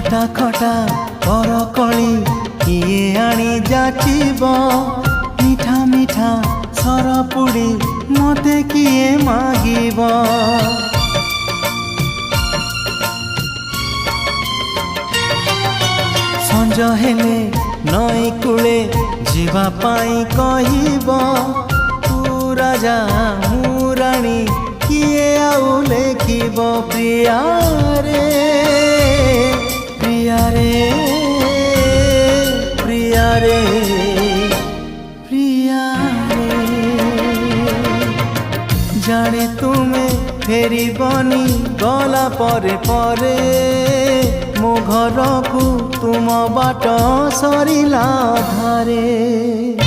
खटा खटा बरकली किए आनी जाचिब मीठा मीठा सरपुड़ी मते किए मागिब संज हेले नई कूले जीवा पाई कहिब तू राजा मु राणी किए आउ लेखिब प्रिया रे प्रिया रे प्रिया रे प्रिया रे जाने तुमे फेरी बनी गला परे परे मो घर को तुम बाट सरिला धारे।